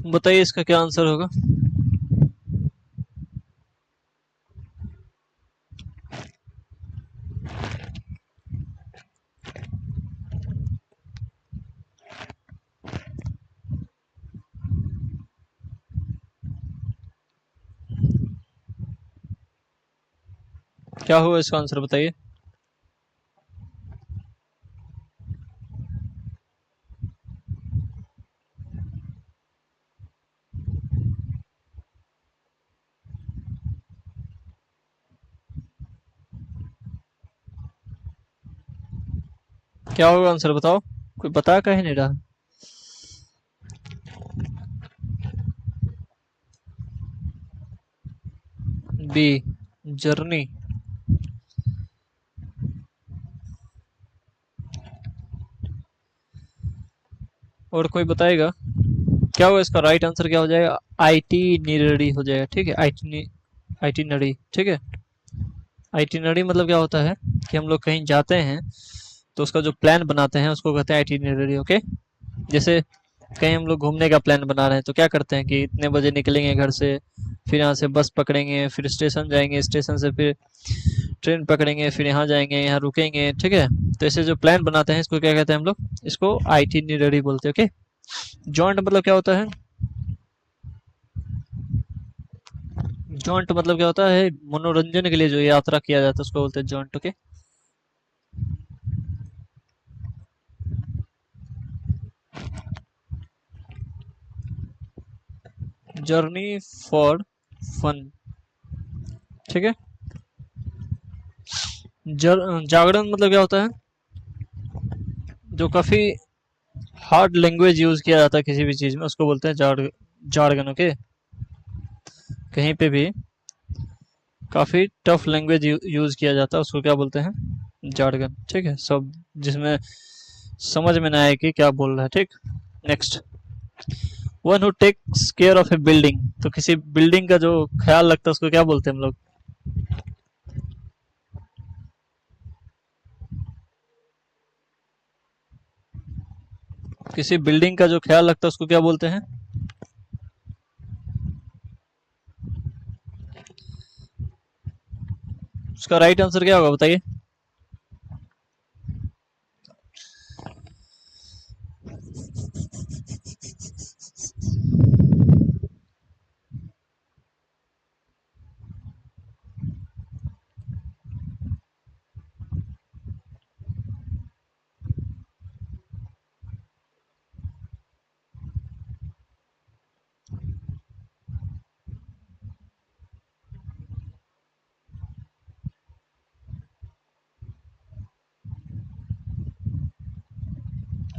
बताइए इसका क्या आंसर होगा। क्या होगा इसका आंसर बताइए। क्या होगा आंसर बताओ। कोई बता कहीं नहीं रहा। B, journey. और कोई बताएगा। क्या होगा इसका राइट आंसर क्या हो जाएगा। आईटी निरड़ी हो जाएगा। ठीक है, आईटी नड़ी। ठीक है। आइटिनरी मतलब क्या होता है कि हम लोग कहीं जाते हैं तो उसका जो प्लान बनाते हैं उसको कहते हैं आइटिनरी। ओके। जैसे कहीं हम लोग घूमने का प्लान बना रहे हैं तो क्या करते हैं कि इतने बजे निकलेंगे घर से, फिर यहाँ से बस पकड़ेंगे, फिर स्टेशन जाएंगे, स्टेशन से फिर ट्रेन पकड़ेंगे, फिर यहाँ जाएंगे, यहाँ रुकेंगे। ठीक है। तो ऐसे जो प्लान बनाते हैं इसको क्या कहते हैं हम लोग, इसको आइटिनरी बोलते हैं। ओके। जॉइंट मतलब क्या होता है। जॉइंट मतलब क्या होता है, मनोरंजन के लिए जो यात्रा किया जाता है उसको बोलते हैं joint. Okay. Journey for fun. ठीक है। जागरण मतलब क्या होता है, जो काफी हार्ड लैंग्वेज यूज किया जाता है किसी भी चीज में उसको बोलते हैं जार्गन। ओके। कहीं पे भी काफी टफ लैंग्वेज यूज किया जाता है उसको क्या बोलते हैं, जार्गन। ठीक है, सब जिसमें समझ में ना आए कि क्या बोल रहा है। ठीक। Next. One who takes care of a building, तो किसी बिल्डिंग का जो ख्याल रखता है उसको क्या बोलते हैं हम लोग। किसी बिल्डिंग का जो ख्याल रखता है उसको क्या बोलते हैं। उसका राइट आंसर क्या होगा बताइए।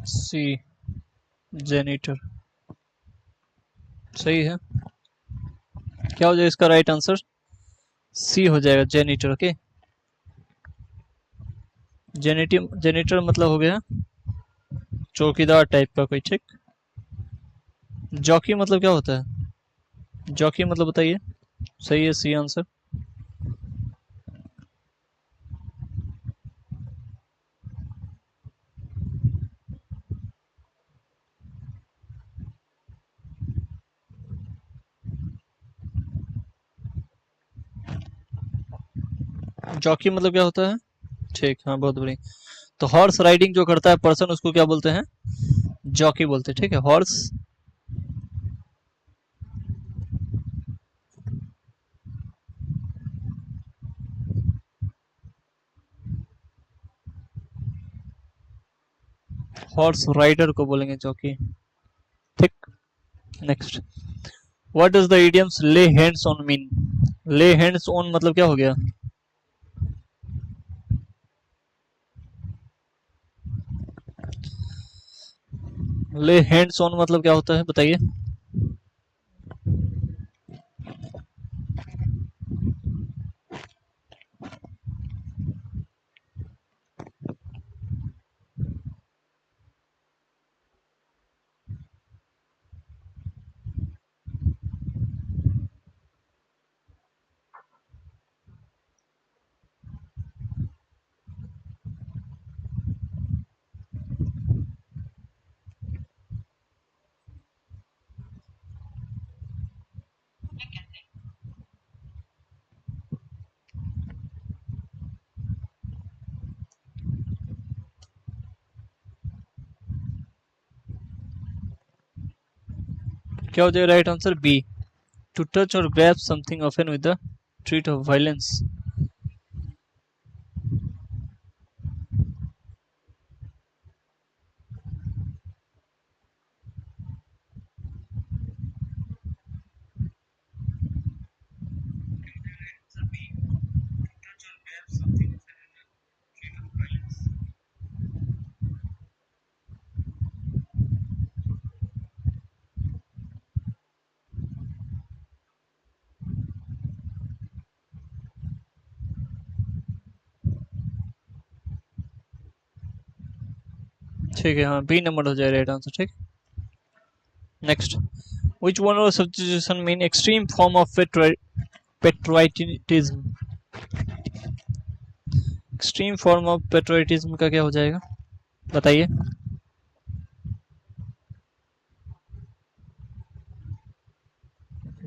सी, जेनिटर। सही है। क्या हो जाएगा इसका राइट आंसर। सी हो जाएगा, जेनिटर। ओके। जेनिटर मतलब हो गया चौकीदार टाइप का कोई। ठीक। जॉकी मतलब क्या होता है। जॉकी मतलब बताइए। सही है, सी आंसर। जॉकी मतलब क्या होता है। ठीक, हाँ, बहुत बढ़िया। तो हॉर्स राइडिंग जो करता है पर्सन उसको क्या बोलते हैं, जॉकी बोलते हैं। ठीक है, हॉर्स। हॉर्स राइडर को बोलेंगे जॉकी। ठीक। Next. What does the idioms ले हैंड्स ऑन मीन। ले हैंड्स ऑन मतलब क्या हो गया। ले हैंड्स ऑन मतलब क्या होता है बताइए। क्या हो जाएगा right answer? B, to touch और grab something often with the treat of violence. ठीक है, हाँ बी नंबर हो जाएगा राइट आंसर। ठीक, next, which one of substitution mean extreme form of patriotism? Extreme form of patriotism का क्या हो जाएगा, बताइए।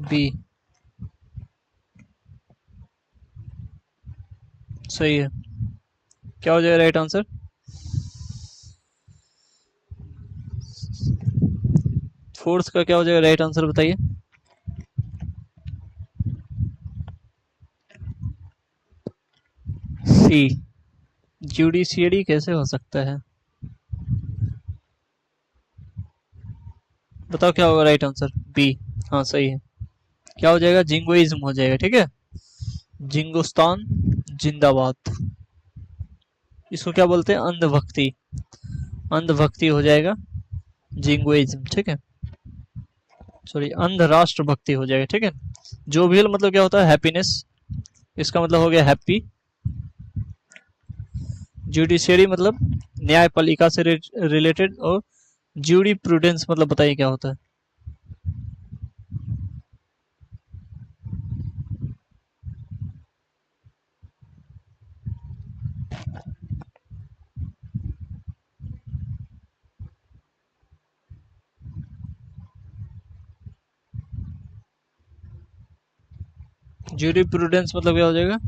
बी सही है। क्या हो जाएगा राइट आंसर? फोर्थ का क्या हो जाएगा राइट आंसर, बताइए। सी, जुडिशियरी कैसे हो सकता है, बताओ क्या होगा राइट आंसर? बी, हाँ सही है। क्या हो जाएगा? जिंगोइज्म हो जाएगा। ठीक है, जिंगोस्तान जिंदाबाद, इसको क्या बोलते हैं? अंधभक्ति, अंधभक्ति हो जाएगा जिंगोइज्म। ठीक है, सॉरी अंध राष्ट्र भक्ति हो जाएगा। ठीक है, जोवियल मतलब क्या होता है? हैप्पीनेस, इसका मतलब हो गया हैप्पी। जुडिशियरी मतलब न्यायपालिका से रिलेटेड, और ज्यूरी प्रूडेंस मतलब बताइए क्या होता है? ज्यूरी प्रूडेंस मतलब क्या हो जाएगा?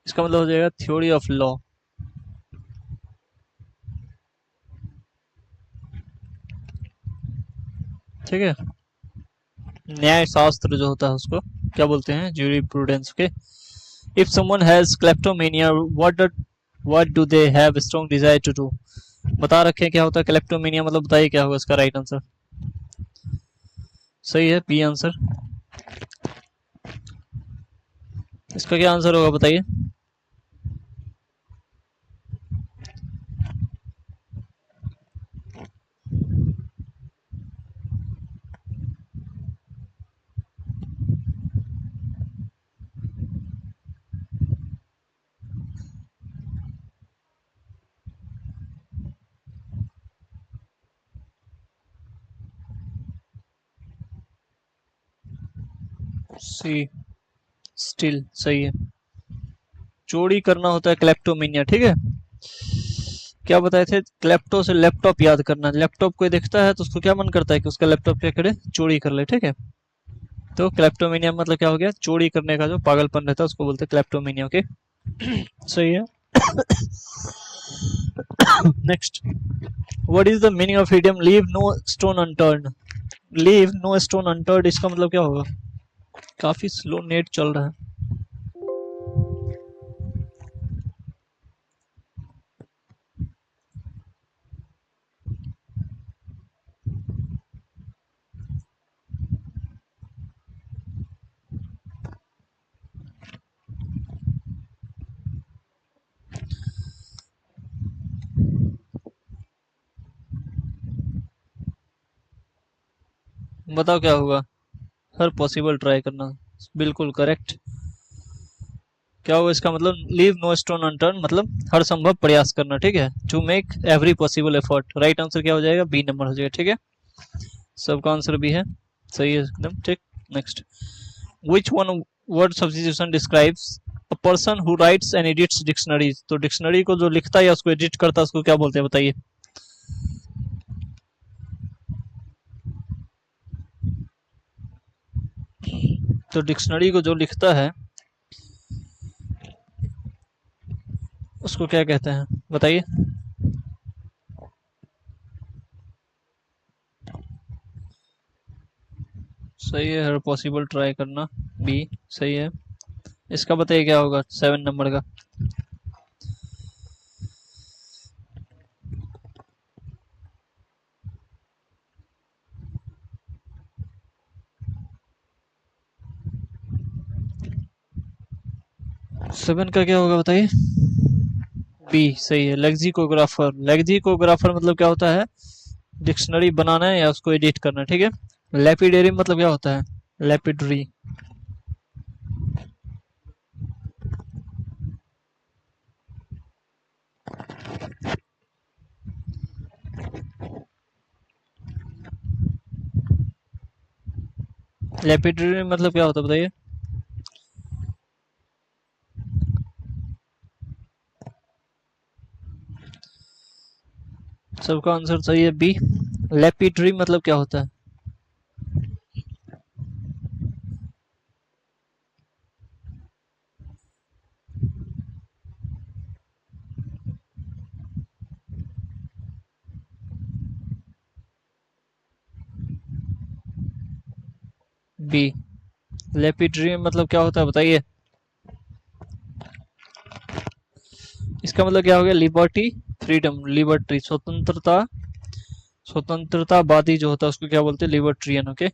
इसका मतलब हो जाएगा थ्योरी ऑफ लॉ। ठीक है, न्याय शास्त्र जो होता है उसको क्या बोलते हैं? ज्यूरी प्रूडेंस के। If someone has kleptomania, what do they have strong desire to do, बता रखे हैं क्या होता है क्लेप्टोमेनिया, मतलब बताइए क्या होगा इसका राइट आंसर? सही है, बी आंसर। इसका क्या आंसर होगा, बताइए। सी, स्टिल सही है। चोरी करना होता है क्लेप्टोमेनिया। ठीक है, क्या बताए थे? क्लेप्टो से लैपटॉप याद करना, लैपटॉप कोई देखता है तो उसको क्या मन करता है कि उसका लैपटॉप क्या करे? चोरी कर ले। ठीक है, तो क्लेप्टोमेनिया मतलब क्या हो गया? चोरी करने का जो पागलपन रहता है उसको बोलते हैं क्लेप्टोमेनिया। ओके, सही है। Next, what is the meaning of idiom leave no stone unturned? Leave no stone unturned, इसका मतलब क्या होगा? काफी स्लो नेट चल रहा है। बताओ क्या होगा? हर पॉसिबल ट्राई करना, बिल्कुल करेक्ट। क्या होगा इसका मतलब? लीव नो स्टोन अनटर्न मतलब हर संभव प्रयास करना। ठीक है, to make every possible effort. Right answer क्या हो जाएगा? बी नंबर हो जाएगा। ठीक है, सबका आंसर भी है, सही है एकदम। ठीक, next, which one word substitution describes a person who rights and edits dictionaries? तो डिक्शनरी को जो लिखता है या उसको एडिट करता है उसको क्या बोलते हैं, बताइए। तो डिक्शनरी को जो लिखता है उसको क्या कहते हैं, बताइए। सही है, हर पॉसिबल ट्राई करना, बी सही है। इसका बताइए क्या होगा 7 नंबर का। 7 का क्या होगा बताइए। बी सही है, लेक्सिकोग्राफर। लेक्सिकोग्राफर मतलब क्या होता है, डिक्शनरी बनाना है या उसको एडिट करना है, ठीक है। लैपिडेरी मतलब क्या होता है, लैपिडरी। लैपिडरी मतलब क्या होता है बताइए। सबका आंसर सही है, बी। लैपिडरी मतलब क्या होता है। बी, लैपिडरी मतलब क्या होता है बताइए। इसका मतलब क्या हो गया, लिबर्टी, फ्रीडम, लिबर्टी स्वतंत्रता, स्वतंत्रतावादी जो होता है उसको क्या बोलते हैं, लिबर्ट्रियन। ओके।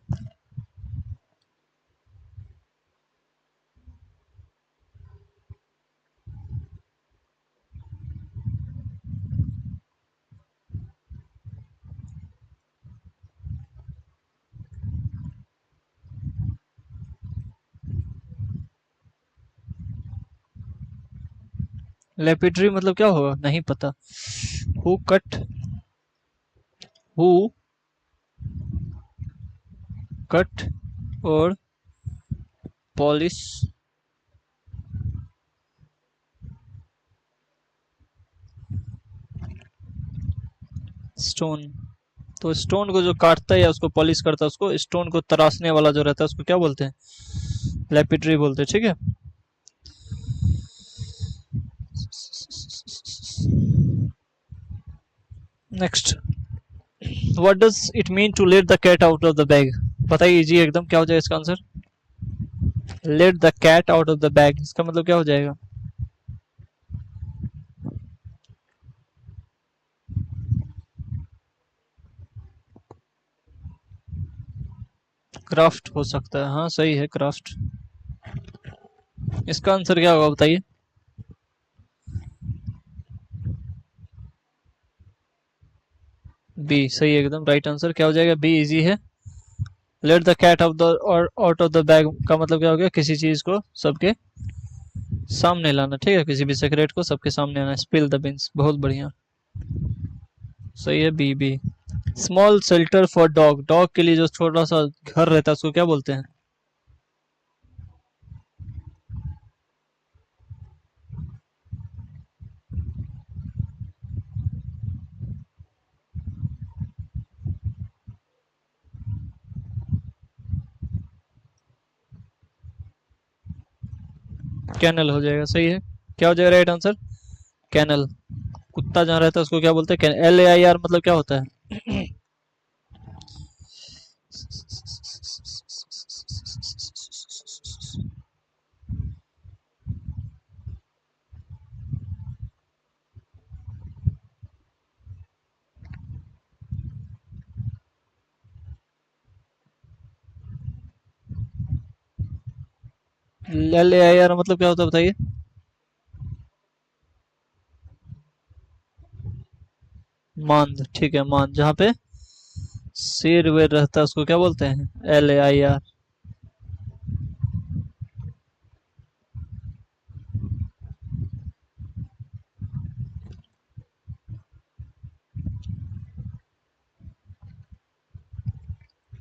लैपिडरी मतलब क्या होगा नहीं पता। हु कट, हु कट और पॉलिश स्टोन। तो स्टोन को जो काटता है या उसको पॉलिश करता है, उसको स्टोन को तराशने वाला जो रहता है उसको क्या बोलते हैं, लैपिडरी बोलते हैं, ठीक है। Next, what does it mean to let the cat out of the bag. बताइए इजी एकदम, क्या हो जाएगा इसका आंसर। Let the cat out of the bag, इसका मतलब क्या हो जाएगा। क्राफ्ट हो सकता है, हाँ सही है, क्राफ्ट। इसका आंसर क्या होगा बताइए। बी सही है एकदम, राइट आंसर क्या हो जाएगा, बी इजी है। Let the cat off the or out of the bag का मतलब क्या हो गया, किसी चीज को सबके सामने लाना, ठीक है, किसी भी सीक्रेट को सबके सामने आना, स्पिल द बीन्स, बहुत बढ़िया। सही है, B B. Small shelter for dog, dog के लिए जो छोटा सा घर रहता है उसको क्या बोलते हैं। कैनल हो जाएगा, सही है। क्या हो जाएगा राइट आंसर, कैनल। कुत्ता जहाँ रहता है उसको क्या बोलते हैं, एल ए आई आर मतलब क्या होता है। एल ए आई आर मतलब क्या होता है बताइए। मांद, ठीक है, मांद जहाँ पे शेर वेर रहता है उसको क्या बोलते हैं, L A I R.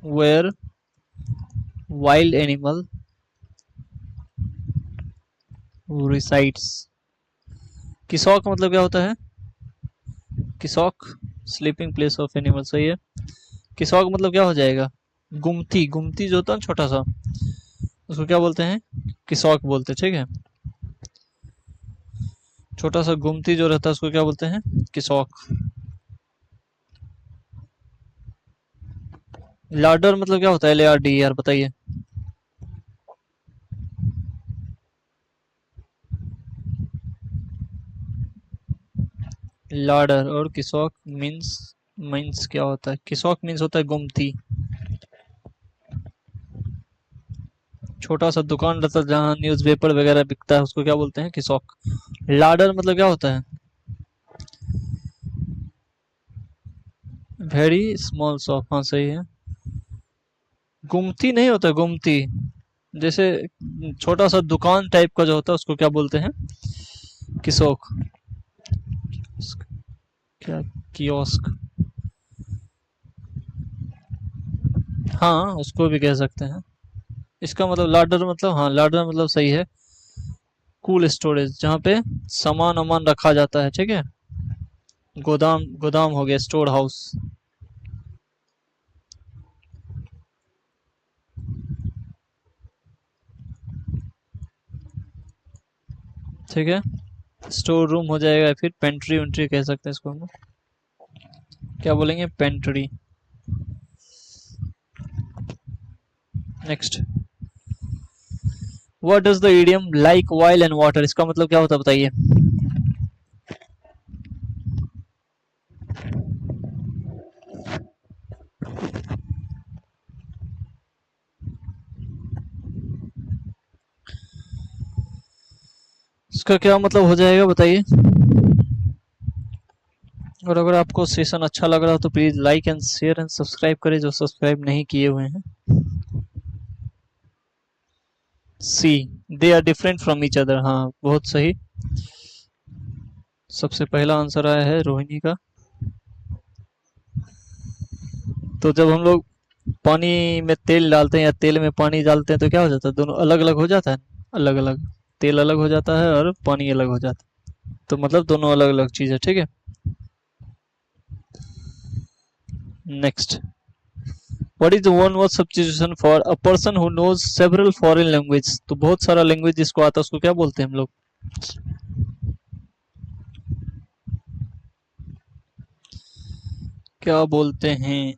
Where wild animal resides. किसॉक मतलब क्या होता है, किसॉक स्लीपिंग प्लेस ऑफ एनिमल, सही है। किसॉक मतलब क्या हो जाएगा, गुमती, गुमती जो होता है ना छोटा सा, उसको क्या बोलते हैं, किसॉक बोलते हैं, ठीक है। छोटा सा गुमती जो रहता है उसको क्या बोलते हैं, किसॉक। लार्डर मतलब क्या होता है? LARD यार बताइए। लार्डर और किसॉक मीन्स, मीन्स क्या होता है? किसॉक मीन्स होता है गुमती। छोटा सा दुकान रहता है जहाँ न्यूज़पेपर वगैरह बिकता है, उसको क्या बोलते हैं? किसॉक। लार्डर मतलब क्या होता है? वेरी स्मॉल शॉप, हाँ सही है। गुमती नहीं होता, गुमती जैसे छोटा सा दुकान टाइप का जो होता है उसको क्या बोलते हैं? किसोक। क्या? कियोस्क। हाँ उसको भी कह सकते हैं। इसका मतलब लाडर मतलब, हाँ लाडर मतलब सही है। कूल स्टोरेज, जहाँ पे सामान वामान रखा जाता है, ठीक है। गोदाम, गोदाम हो गया स्टोर हाउस। ठीक है। स्टोर रूम हो जाएगा, फिर पेंट्री वेंट्री कह सकते हैं इसको हम। क्या बोलेंगे? Pantry. Next. What does the idiom like while and water, इसका मतलब क्या होता है बताइए? इसका क्या मतलब हो जाएगा बताइए? और अगर आपको सेशन अच्छा लग रहा हो तो please like and share and subscribe करें जो सब्सक्राइब नहीं किए हुए हैं। C, they are different from each other, हाँ बहुत सही। सबसे पहला आंसर आया है रोहिणी का। तो जब हम लोग पानी में तेल डालते हैं या तेल में पानी डालते हैं तो क्या हो जाता है? दोनों अलग अलग हो जाता है। अलग अलग। तेल अलग हो जाता है और पानी अलग हो जाता है, तो मतलब दोनों अलग अलग चीज है, ठीक है। Next. What is the one word substitution for a person who knows several foreign language, तो बहुत सारा लैंग्वेज जिसको आता है उसको क्या बोलते हैं हम लोग? क्या बोलते हैं?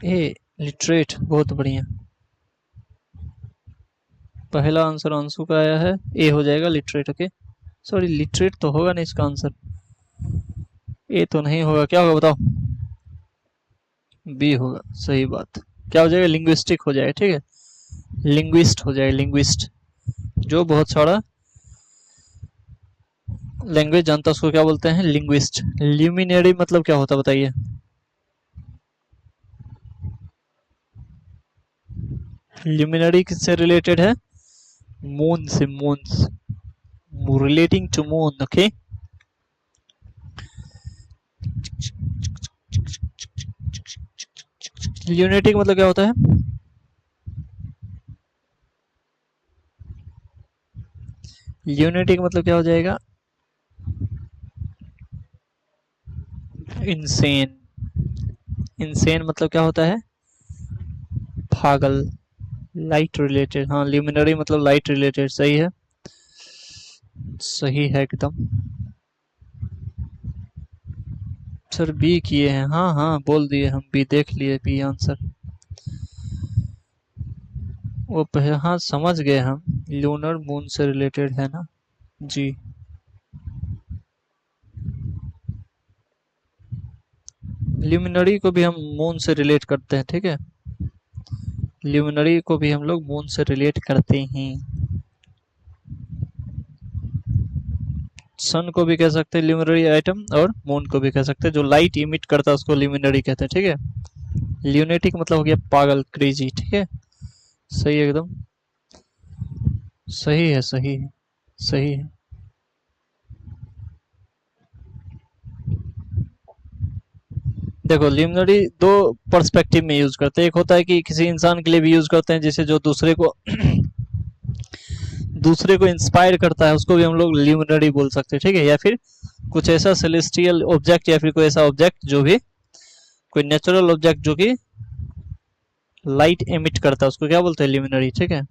ए, लिटरेट, बहुत बढ़िया। पहला आंसर अंशु का आया है, ए हो जाएगा लिटरेट, ओके। सॉरी लिटरेट तो होगा नहीं इसका आंसर, ए तो नहीं होगा, क्या होगा बताओ? बी होगा, सही बात। क्या हो जाएगा? लिंग्विस्टिक हो जाएगा, ठीक है। लिंग्विस्ट हो जाएगा, लिंग्विस्ट। जो बहुत सारा लैंग्वेज जानता है उसको क्या बोलते हैं? लिंग्विस्ट। ल्यूमिनरी मतलब क्या होता है बताइए? ल्यूमिनरी किससे रिलेटेड है? मून से, moon, relating to moon, okay. Lunatic मतलब क्या होता है? ल्यूनेटिक मतलब क्या हो जाएगा? इंसेन। इंसेन मतलब क्या होता है? पागल। लाइट रिलेटेड, हाँ ल्यूमिनरी मतलब लाइट रिलेटेड, सही है। सही है एकदम। सर बी किए हैं, हाँ हाँ बोल दिए हम, बी देख लिए, बी आंसर। वो पहले, हाँ समझ गए हम, लूनर मून से रिलेटेड है ना। जी। ल्यूमिनरी को भी हम मून से रिलेट करते हैं, ठीक है। ल्यूमिनरी को भी हम लोग मून से रिलेट करते हैं। सन को भी कह सकते हैं ल्यूमिनरी आइटम, और मून को भी कह सकते हैं, जो लाइट इमिट करता है उसको ल्यूमिनरी कहते हैं, ठीक है। ल्यूनेटिक मतलब हो गया पागल, क्रेजी, ठीक है। सही है एकदम। सही है, सही है, सही है। देखो लिमिनरी दो पर्सपेक्टिव में यूज करते हैं, एक होता है कि किसी इंसान के लिए भी यूज करते हैं, जैसे जो दूसरे को दूसरे को इंस्पायर करता है उसको भी हम लोग लिमिनरी बोल सकते हैं, ठीक है। या फिर कुछ ऐसा सेलेस्टियल ऑब्जेक्ट या फिर कोई ऐसा ऑब्जेक्ट जो भी, कोई नेचुरल ऑब्जेक्ट जो कि लाइट एमिट करता है उसको क्या बोलते हैं? लिमिनरी, ठीक है।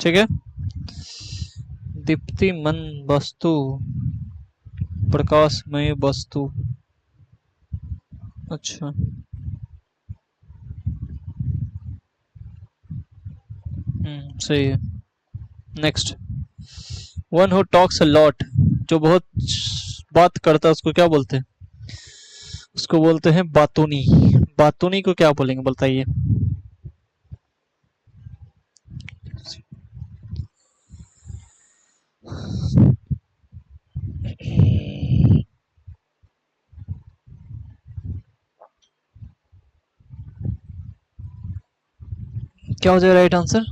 ठीक है। दीप्तिमान वस्तु, प्रकाशमय वस्तु। अच्छा, सही है। Next, one who talks a lot, जो बहुत बात करता है उसको क्या बोलते हैं? उसको बोलते हैं बातूनी। बातूनी को क्या बोलेंगे बताइए? क्या हो जाएगा राइट आंसर?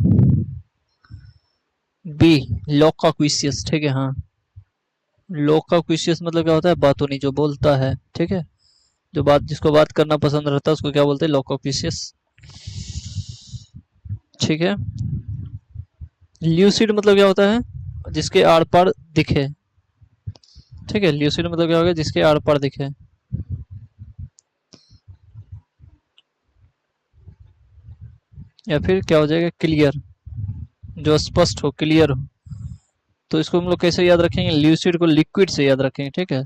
बी, लोकाक्विसियस। ठीक है, हाँ। लोकाक्विसियस मतलब क्या होता है? बातूनी, जो बोलता है। ठीक है, जो बात, जिसको बात करना पसंद रहता है उसको क्या बोलते हैं? लोकाक्विसियस। ठीक है। ल्यूसिड मतलब क्या होता है? जिसके आर पार दिखे। ठीक है, ल्यूसिड मतलब क्या होगा? जिसके आर पार दिखे। या फिर क्या हो जाएगा? क्लियर, जो स्पष्ट हो, क्लियर हो। तो इसको हम लोग कैसे याद रखेंगे? ल्यूसिड को लिक्विड से याद रखेंगे। ठीक है,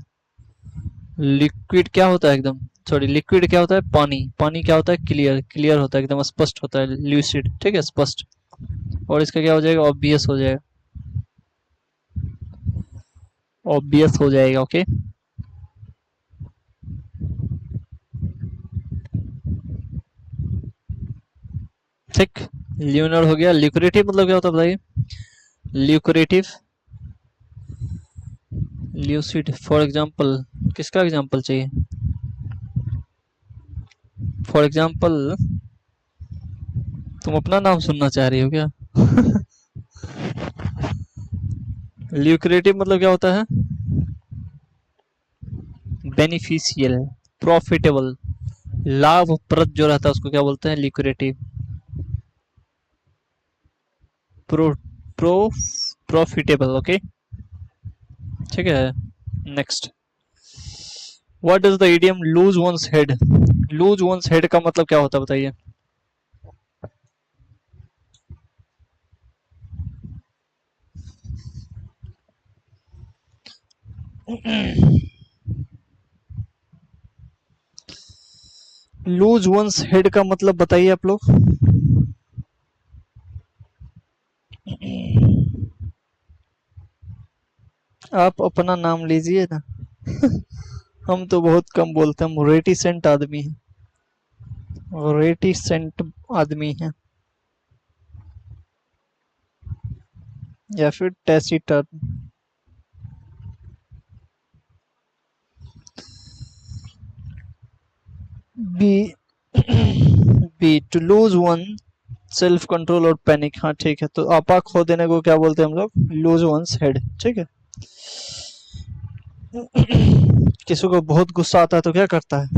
लिक्विड क्या होता है? एकदम, सॉरी, लिक्विड क्या होता है? पानी। पानी क्या होता है? क्लियर। क्लियर होता है, एकदम स्पष्ट होता है ल्यूसिड। ठीक है, स्पष्ट। और इसका क्या हो जाएगा? ऑब्वियस हो जाएगा। ऑब्वियस हो जाएगा। ओके। ठीक। ल्यूनर हो गया। ल्यूक्रेटिव मतलब क्या होता है बताइए? Lucrative, lucid. फॉर एग्जाम्पल, किसका एग्जाम्पल चाहिए? फॉर एग्जाम्पल, तुम अपना नाम सुनना चाह रही हो क्या? ल्यूक्रेटिव मतलब क्या होता है? बेनिफिशियल, प्रॉफिटेबल, लाभप्रद जो रहता है उसको क्या बोलते हैं? Lucrative. Pro pro profitable. Okay, ठीक है। Next, what does the idiom loose once head? Loose once head का मतलब क्या होता है बताइए? लूज वंस हेड का मतलब बताइए आप लोग। आप अपना नाम लीजिए ना। हम तो बहुत कम बोलते हैं, हम रेटिसेंट आदमी हैं। रेटिसेंट आदमी हैं, या फिर taciturn. B, B to lose one, self control और पैनिक। हाँ ठीक है, तो आपा खो देने को क्या बोलते हैं हम लोग? Loose once head. ठीक है। किसी को बहुत गुस्सा आता है तो क्या करता है?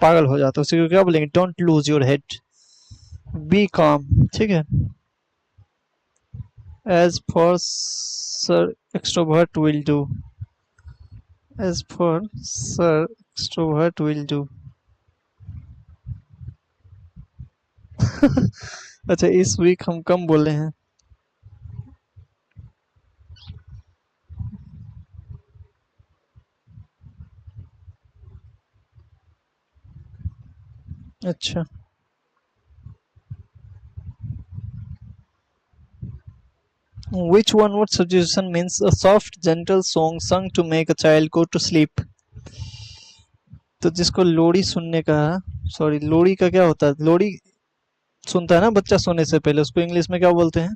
पागल हो जाता है। उसी को क्या बोलेंगे? Don't lose your head, be calm. ठीक है। As for sir extrovert will do, as for sir extrovert will do. अच्छा, इस वीक हम कम बोले हैं। अच्छा, which one word suggestion means a soft gentle song sung to make a child go to sleep? तो जिसको लोरी सुनने का, सॉरी, लोरी का क्या होता है? लोरी सुनता है ना बच्चा सोने से पहले, उसको इंग्लिश में क्या बोलते हैं?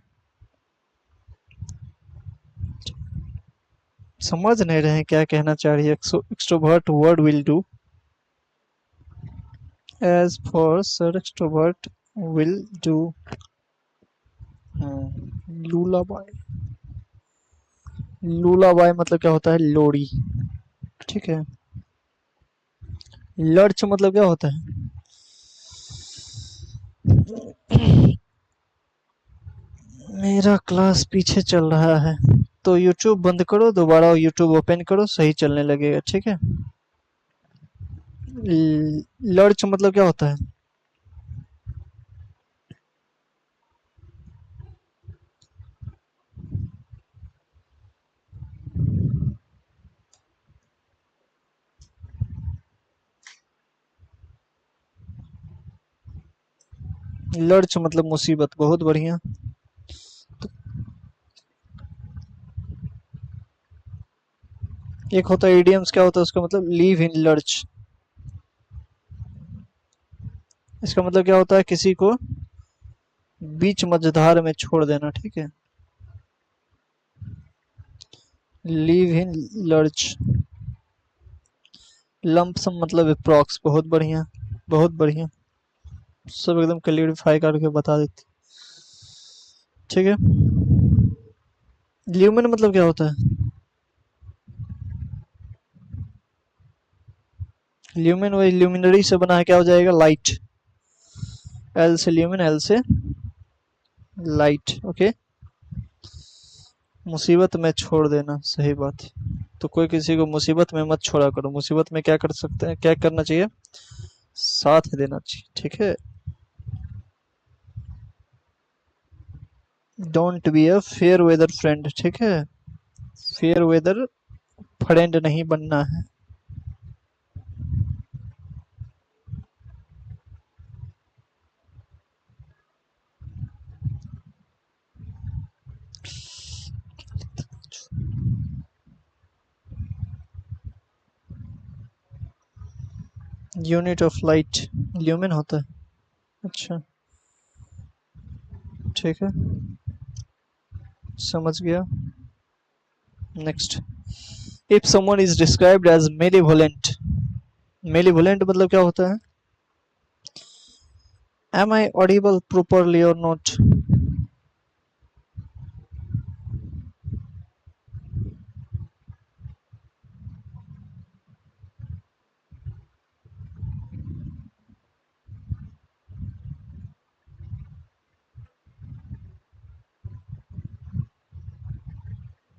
समझ नहीं रहे हैं क्या कहना चाह रही है? Extrovert word will do, as for sir extrovert will do. Lullaby, lullaby मतलब क्या होता है? लोरी। ठीक है। लर्च मतलब क्या होता है? मेरा क्लास पीछे चल रहा है, तो यूट्यूब बंद करो, दोबारा यूट्यूब ओपन करो, सही चलने लगेगा। ठीक है। लर्च मतलब क्या होता है? लर्च मतलब मुसीबत, बहुत बढ़िया। एक होता है इडियम्स, क्या होता है उसका मतलब, लीव इन लर्च। इसका मतलब क्या होता है, किसी को बीच मझधार में छोड़ देना, ठीक है। लीव इन लर्च। लंपसम मतलब अप्रॉक्स, बहुत बढ़िया, बहुत बढ़िया। सब एकदम क्लियरिफाई करके बता देती, ठीक है। ल्यूमिन मतलब क्या होता है? ल्यूमिन वही ल्यूमिनरी से बना है, क्या हो जाएगा, लाइट। एल से ल्यूमिन, एल से लाइट, ओके। मुसीबत में छोड़ देना, सही बात। तो कोई किसी को मुसीबत में मत छोड़ा करो। मुसीबत में क्या कर सकते हैं, क्या करना चाहिए, साथ देना चाहिए, ठीक है। Don't be a fair weather friend, ठीक है। फेयर वेदर फ्रेंड नहीं बनना है। यूनिट ऑफ लाइट ल्यूमिन होता है, अच्छा, ठीक है, समझ गया। Next, if someone is described as malevolent, malevolent मतलब क्या होता है? एम आई ऑडिबल प्रॉपरली और नॉट?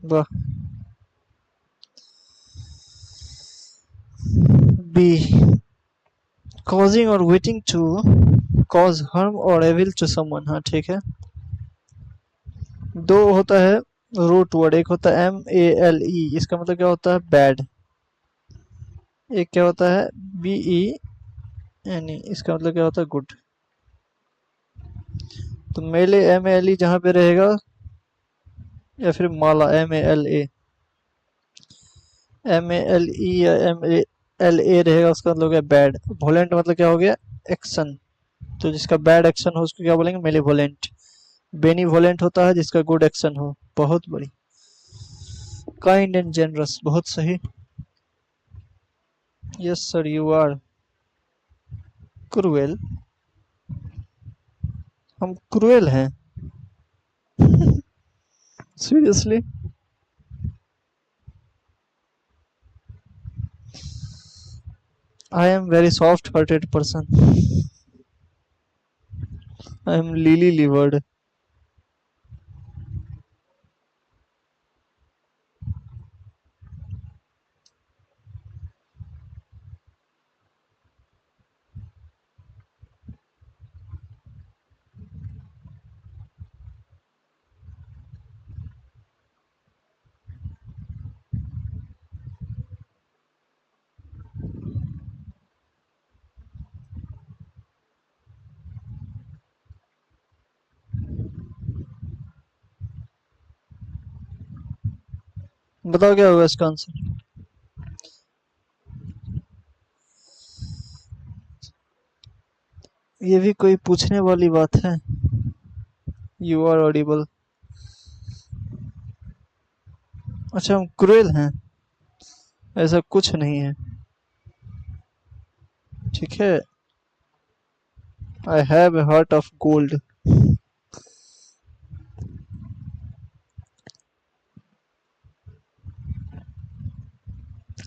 वाह। B, causing or waiting to cause harm or evil to someone, हाँ ठीक है। दो होता है रूट वर्ड, एक होता है MALE, इसका मतलब क्या होता है, बैड। एक क्या होता है, BENE, इसका मतलब क्या होता है, गुड। तो मेले MALE जहाँ पे रहेगा, या फिर माला MALA, MALE या MALA रहेगा, उसका मतलब क्या, बैड। वोलेंट मतलब क्या हो गया, एक्शन। तो जिसका बैड एक्शन हो उसको क्या बोलेंगे, मेलेवोलेंट। बेनीवोलेंट होता है जिसका गुड एक्शन हो, बहुत बड़ी। काइंड एंड जेनरस, बहुत सही। Yes sir, you are cruel. हम क्रूएल हैं? Seriously? I am very soft hearted person. I am lily livered. बताओ क्या होगा इसका आंसर? ये भी कोई पूछने वाली बात है? You are audible. अच्छा, हम क्रूएल हैं? ऐसा कुछ नहीं है, ठीक है। I have a heart of gold.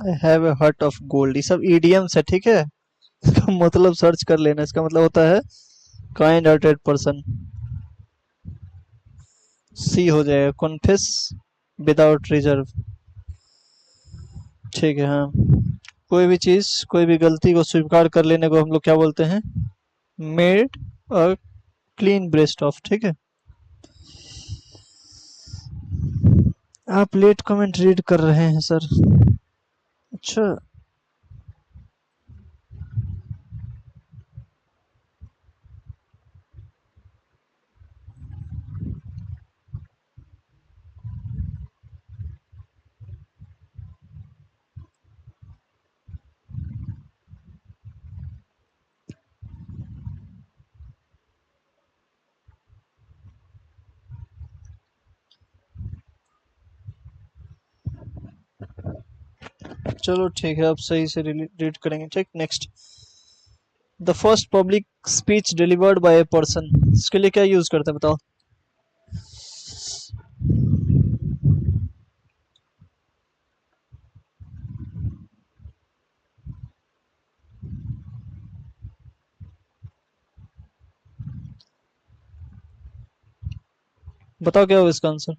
I have a heart of gold, ये सब ईडियम्स है, ठीक है। इसका मतलब सर्च कर लेना, इसका मतलब होता है काइंड हार्टेड पर्सन। सी हो जाएगा, कॉन्फेस विदाउट रिजर्व, ठीक है। हाँ, कोई भी चीज, कोई भी गलती को स्वीकार कर लेने को हम लोग क्या बोलते हैं, made a clean breast of, ठीक है। आप लेट कमेंट रीड कर रहे हैं सर? अच्छा, चलो ठीक है, अब सही से रीड करेंगे। ठीक, next. The first public speech delivered by a person, इसके लिए क्या यूज करते हैं बताओ। बताओ क्या होगा इसका answer.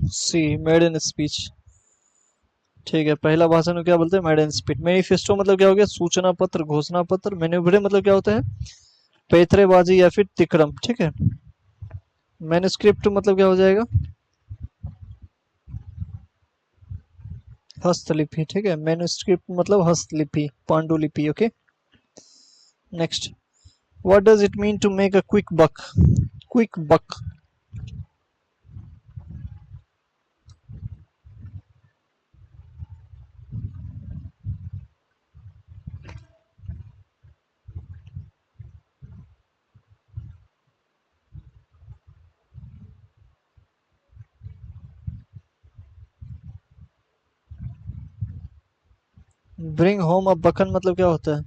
C, made in speech. ठीक है, पहला भाषण को क्या बोलते हैं, मेड इन स्पीच। मैनिफेस्टो मतलब क्या हो गया, सूचना पत्र, घोषणा पत्र। मैन्युवरे मतलब क्या होता है, पैतरेबाजी या फिर तिक्रम। ठीक है। मैन्युस्क्रिप्ट मतलब क्या हो जाएगा, हस्तलिपि। ठीक है, मैन्युस्क्रिप्ट मतलब हस्तलिपि, पांडुलिपि। Okay, next. What does it mean to make a quick buck, quick buck. Bring home a bacon मतलब क्या होता है।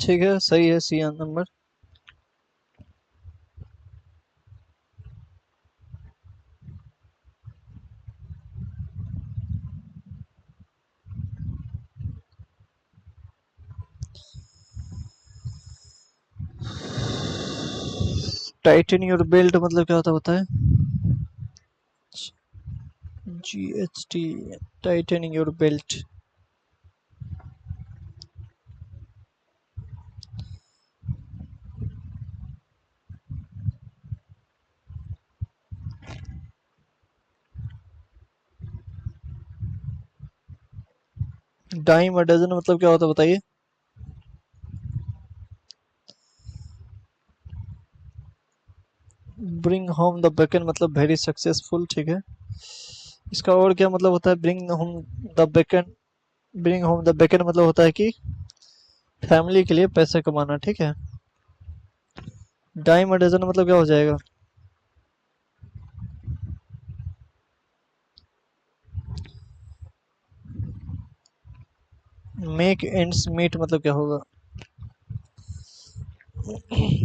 ठीक है, सही है, C number. Tighten your belt मतलब क्या होता है बताए। GHT, tighten your belt. Dime a dozen मतलब क्या होता है बताइए। ब्रिंग होम द बेकन मतलब वेरी सक्सेसफुल। ठीक है, इसका और क्या मतलब होता है, bring home the bacon. Bring home the bacon मतलब होता है कि फैमिली के लिए पैसे कमाना। ठीक है। डाइम अ डजन मतलब क्या हो जाएगा, मेक एंड्स मीट मतलब क्या होगा।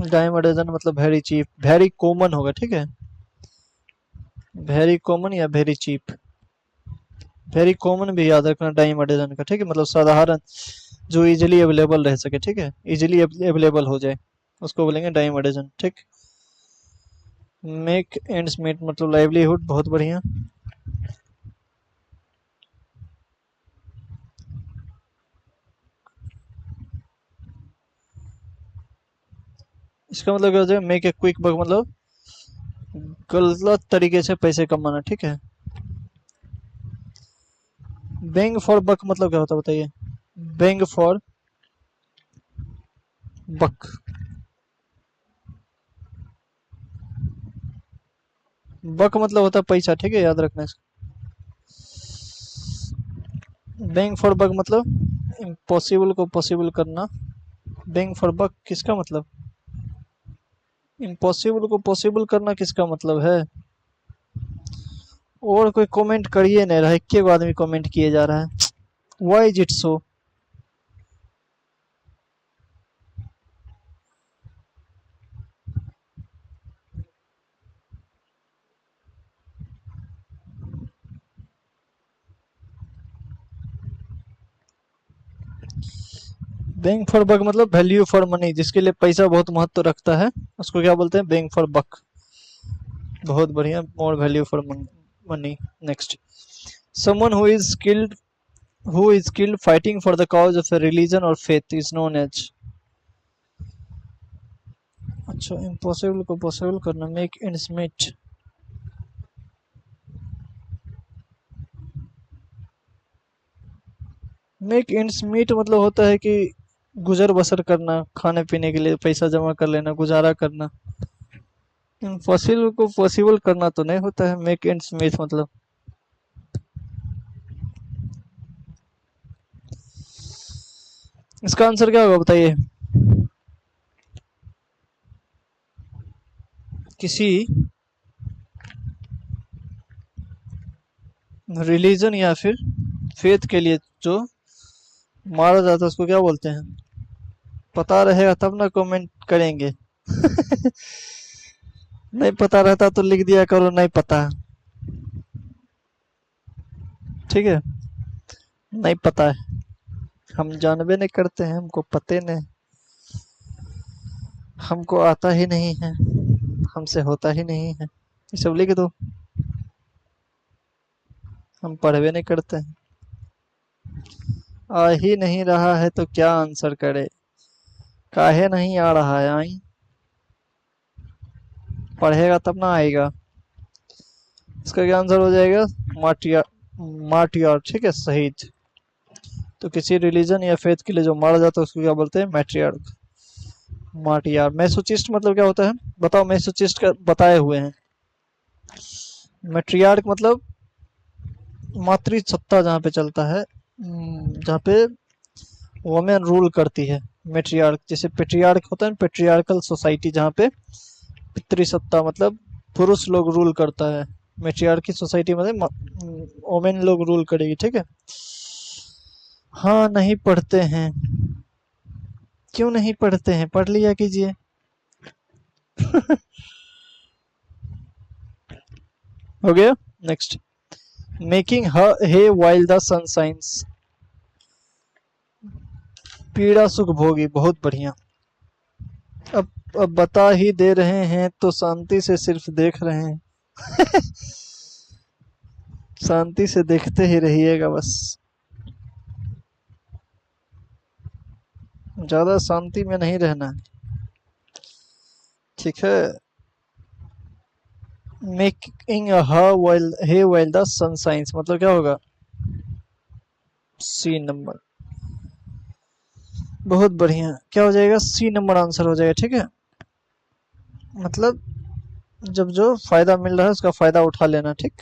डाइम अ डजन मतलब वेरी चीप, वेरी कॉमन होगा। ठीक है, वेरी कॉमन या वेरी चीप। वेरी कॉमन भी याद रखना डाइम अ डजन का। ठीक है, मतलब साधारण, जो इजीली अवेलेबल रह सके। ठीक है, इजीली अवेलेबल हो जाए, उसको बोलेंगे डाइम अ डजन। ठीक। मेक एंड्स मीट मतलब लाइवलीहुड। बहुत बढ़िया। इसका मतलब क्या हो जाएगा, मेक ए क्विक बक मतलब गलत तरीके से पैसे कमाना। ठीक है। बेंग फॉर बक मतलब क्या होता है बताइए। बेंग फॉर बक, बक मतलब होता है पैसा। ठीक है, याद रखना इसका। बेंग फॉर बक मतलब इम्पॉसिबल को पॉसिबल करना। बेंग फॉर बक किसका मतलब, इम्पॉसिबल को पॉसिबल करना किसका मतलब है। और कोई कमेंट करिए नहीं रहा, एक आदमी कमेंट किए जा रहा है। Why is it so. Bank for buck मतलब वैल्यू फॉर मनी, जिसके लिए पैसा बहुत महत्व रखता है, उसको क्या बोलते हैं, बैंक फॉर बक। बहुत बढ़िया, more value for money. Next. Someone who is skilled fighting for the cause of a religion or faith is known as। अच्छा, इम्पॉसिबल को पॉसिबल करना, make ends meet. Make ends meet मतलब होता है कि गुजर बसर करना, खाने पीने के लिए पैसा जमा कर लेना, गुजारा करना। इम्पॉसिबल को पॉसिबल करना तो नहीं होता है, मेक एंड्स मीट मतलब। इसका आंसर क्या होगा बताइए। किसी रिलीजन या फिर फेथ के लिए जो मारा जाता है उसको क्या बोलते हैं। पता रहेगा तब ना कमेंट करेंगे। नहीं पता रहता तो लिख दिया करो नहीं पता। ठीक है, नहीं पता है, हम जानबे नहीं करते हैं, हमको पते नहीं, हमको आता ही नहीं है, हमसे होता ही नहीं है, ये सब लिख दो। हम पढ़वे नहीं करते हैं। आ ही नहीं रहा है तो क्या आंसर करे, काहे नहीं आ रहा है, आई पढ़ेगा तब ना आएगा। इसका क्या आंसर हो जाएगा, मार्टियर। मार्टियर, ठीक है, शहीद। तो किसी रिलीजन या फेथ के लिए जो मारा जाता है उसको क्या बोलते हैं, मैट्रियार्क। मार्टियर। मैसोचिस्ट मतलब क्या होता है बताओ, मैसोचिस्ट का बताए हुए हैं। मैट्रियार्क मतलब मातृसत्ता जहाँ पे चलता है, जहाँ पे वोमेन रूल करती है। मेट्रियार्क जैसे पेट्रियार्क होता है, पेट्रियार्कल सोसाइटी जहाँ पे पितृसत्ता मतलब पुरुष लोग रूल करता है। मेट्रियार्की सोसाइटी मतलब वोमेन लोग रूल करेगी, ठीक है। हाँ नहीं पढ़ते हैं। क्यों नहीं पढ़ते हैं, पढ़ लिया कीजिए। हो गया। Next, making hay while the sun shines. पीड़ा सुख भोगी, बहुत बढ़िया। अब बता ही दे रहे हैं तो शांति से सिर्फ देख रहे हैं। शांति से देखते ही रहिएगा बस, ज्यादा शांति में नहीं रहना, ठीक है। Making hay while the sun shines मतलब क्या होगा, सी नंबर। बहुत बढ़िया, क्या हो जाएगा, सी नंबर आंसर हो जाएगा, ठीक है। मतलब जब जो फायदा मिल रहा है उसका फायदा उठा लेना, ठीक।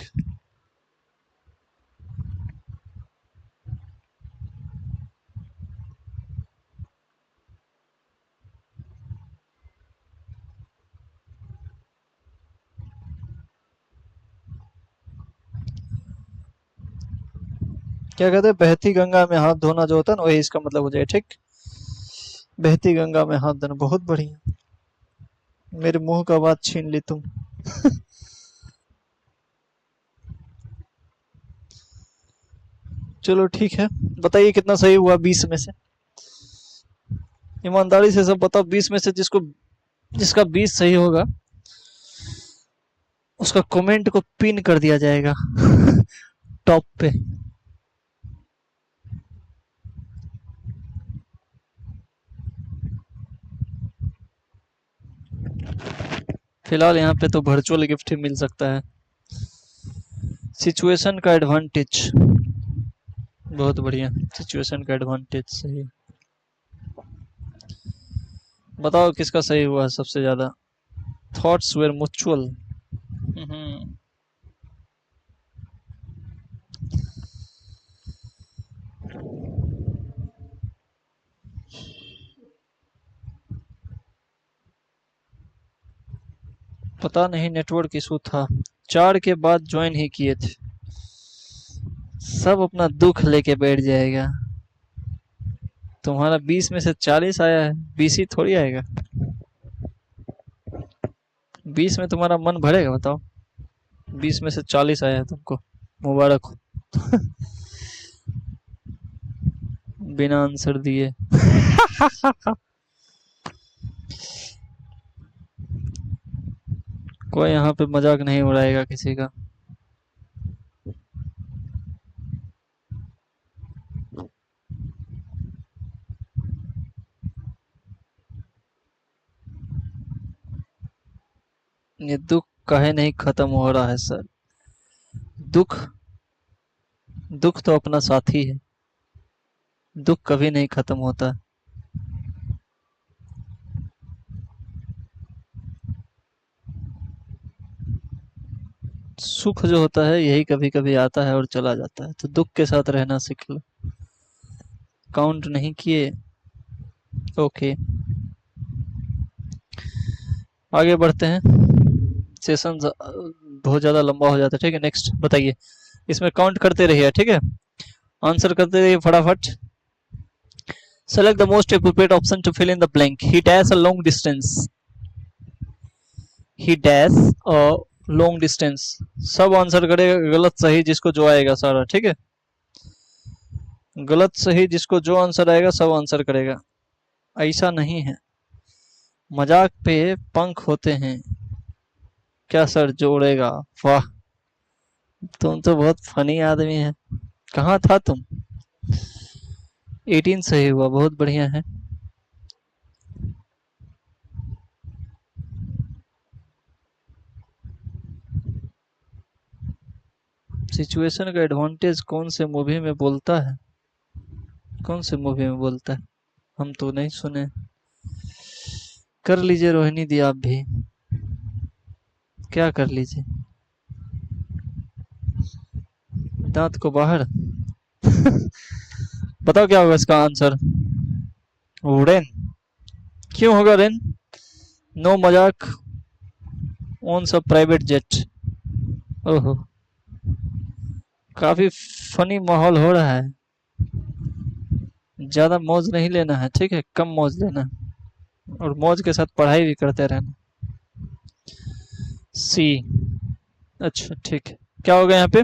क्या कहते हैं, बहती गंगा में हाथ धोना जो होता है ना, वही इसका मतलब हो जाएगा, ठीक। बहती गंगा में हाथ धोना, बहुत बढ़िया। मेरे मुंह का बात छीन ली तुम। चलो ठीक है, बताइए कितना सही हुआ 20 में से। ईमानदारी से सब बताओ, 20 में से जिसका 20 सही होगा उसका कमेंट को पिन कर दिया जाएगा टॉप पे। फिलहाल यहाँ पे तो वर्चुअल गिफ्ट ही मिल सकता है। सिचुएशन का एडवांटेज, बहुत बढ़िया, सिचुएशन का एडवांटेज सही। बताओ किसका सही हुआ सबसे ज्यादा। Thoughts were mutual. पता नहीं नेटवर्क इशू था, 4 के बाद ज्वाइन ही किए थे। सब अपना दुख लेके बैठ जाएगा। तुम्हारा 20 में से 40 आया है, 20 ही थोड़ी आएगा। 20 में तुम्हारा मन भरेगा बताओ, 20 में से 40 आया है तुमको, मुबारक हो। बिना आंसर दिए। कोई यहाँ पे मजाक नहीं उड़ाएगा किसी का। ये दुख काहे नहीं खत्म हो रहा है सर। दुख, दुख तो अपना साथी है, दुख कभी नहीं खत्म होता। सुख जो होता है यही कभी कभी आता है और चला जाता है, तो दुख के साथ रहना सीख लो। काउंट नहीं किए, ओके। आगे बढ़ते हैं, सेशन बहुत ज़्यादा लंबा हो जाता है, ठीक है। नेक्स्ट बताइए, इसमें काउंट करते रहिए, ठीक है, आंसर करते रहिए फटाफट। Select the most appropriate option to fill in the blank. He dash a long distance, he dash a long distance. सब आंसर करेगा, गलत सही जिसको जो आएगा सारा, ठीक है। गलत सही जिसको जो आंसर आएगा सब आंसर करेगा, ऐसा नहीं है। मजाक पे पंख होते हैं, क्या सर जोड़ेगा? वाह, तुम तो बहुत फनी आदमी है। कहाँ था तुम? 18 सही हुआ, बहुत बढ़िया है। सिचुएशन का एडवांटेज कौन से मूवी में बोलता है? कौन से मूवी में बोलता है? हम तो नहीं सुने। कर लीजिए रोहिणी दी, आप भी क्या कर लीजिए, दांत को बाहर। बताओ क्या होगा इसका आंसर? रेन। क्यों होगा रेन? नो मजाक, ओन सब प्राइवेट जेट। ओहो, काफी फनी माहौल हो रहा है। ज्यादा मौज नहीं लेना है, ठीक है, कम मौज लेना है, और मौज के साथ पढ़ाई भी करते रहना। सी, अच्छा ठीक है। क्या होगा यहाँ पे?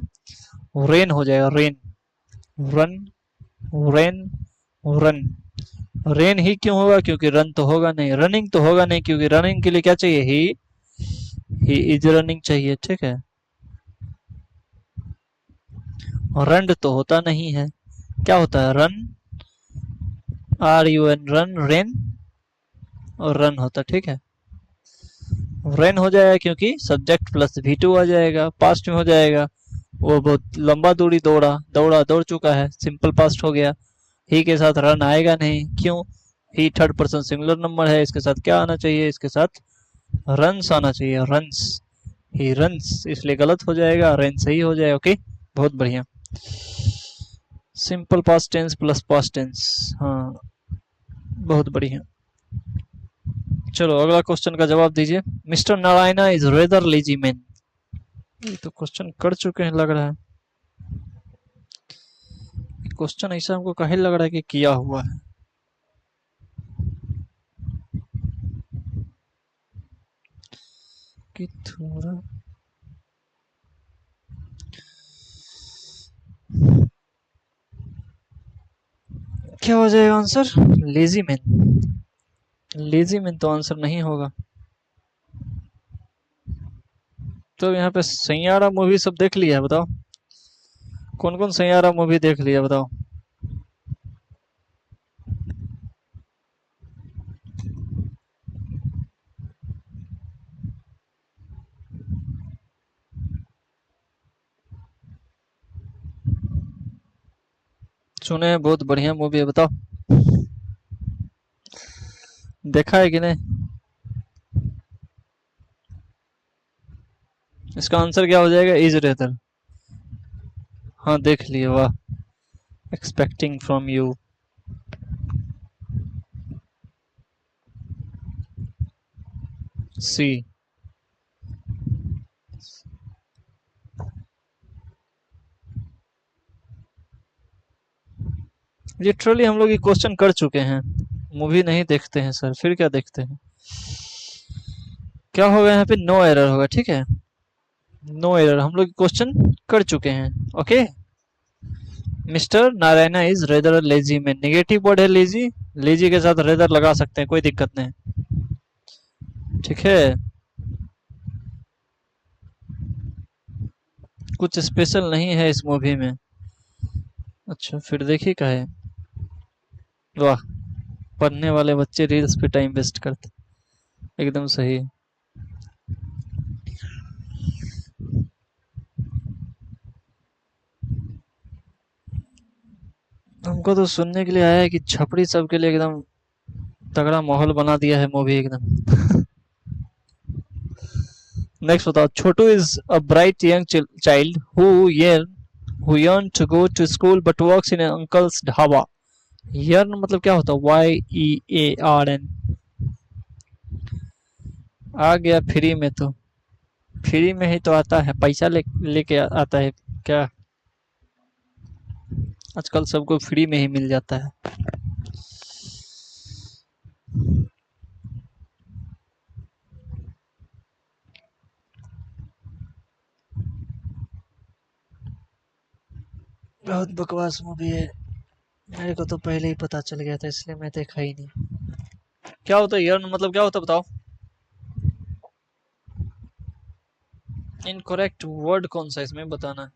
रेन हो जाएगा, rain. Run, rain, run. Rain ही क्यों होगा? क्योंकि रन तो होगा नहीं, रनिंग तो होगा नहीं, क्योंकि रनिंग के लिए क्या चाहिए? ही इज रनिंग चाहिए, ठीक है। रन तो होता नहीं है, क्या होता है? Run, R U N, run, rain, और रन होता, ठीक है। रेन हो जाएगा क्योंकि सब्जेक्ट प्लस V2 आ जाएगा, पास्ट में हो जाएगा। वो बहुत लंबा दूरी दौड़ा, दौड़ चुका है, सिंपल पास्ट हो गया। ही के साथ रन आएगा नहीं, क्यों? ही थर्ड पर्सन सिंगुलर नंबर है, इसके साथ क्या आना चाहिए? इसके साथ रन्स आना चाहिए, रन्स। ही रन्स, इसलिए गलत हो जाएगा, रेन सही हो जाएगा। ओके, बहुत बढ़िया। Simple past tense plus past tense, हाँ बहुत बढ़िया। चलो अगला क्वेश्चन का जवाब दीजिए। Mister Narayana is rather lazy man. ये तो क्वेश्चन कर चुके हैं लग रहा है। क्वेश्चन ऐसा हमको काहे लग रहा है कि किया हुआ है। कि थोड़ा क्या हो जाएगा answer? Lazy man. Lazy man तो आंसर नहीं होगा। तो यहाँ पे सैयारा मूवी सब देख लिया है, बताओ कौन कौन सैयारा मूवी देख लिया, बताओ। सुने, बहुत बढ़िया मूवी है, बताओ देखा है कि नहीं? इसका आंसर क्या हो जाएगा? Is rather. हाँ देख लिए, वाह, expecting from you. C. Literally हम लोग ये क्वेश्चन कर चुके हैं, मूवी नहीं देखते हैं सर, फिर क्या देखते हैं। क्या होगा यहाँ पे? नो एरर होगा, ठीक है, नो एरर। हम लोग क्वेश्चन कर चुके हैं, okay. Mister Narayana is rather lazy में, नेगेटिव वर्ड है लेजी, लेजी के साथ रेदर लगा सकते हैं, कोई दिक्कत नहीं, ठीक है। कुछ स्पेशल नहीं है इस मूवी में। अच्छा फिर देखिए का है। वाह, पढ़ने वाले बच्चे रील्स पे टाइम वेस्ट करते, एकदम सही। हमको तो सुनने के लिए आया है कि छपड़ी सबके लिए एकदम तगड़ा माहौल बना दिया है मूवी एकदम। नेक्स्ट बताओ, Chhotu is a bright young child who yearn to go to school but works in an uncle's dhaba. yearn मतलब क्या होता है? YEARN। आ गया फ्री में, तो फ्री में ही तो आता है, पैसा लेके आता है क्या? आजकल सबको फ्री में ही मिल जाता है। बहुत बकवास मूवी है, मेरे को तो पहले ही पता चल गया था, इसलिए मैं देखा ही नहीं। क्या होता है यार, मतलब क्या होता है बताओ। इनकरेक्ट वर्ड कौन सा इसमें बताना है?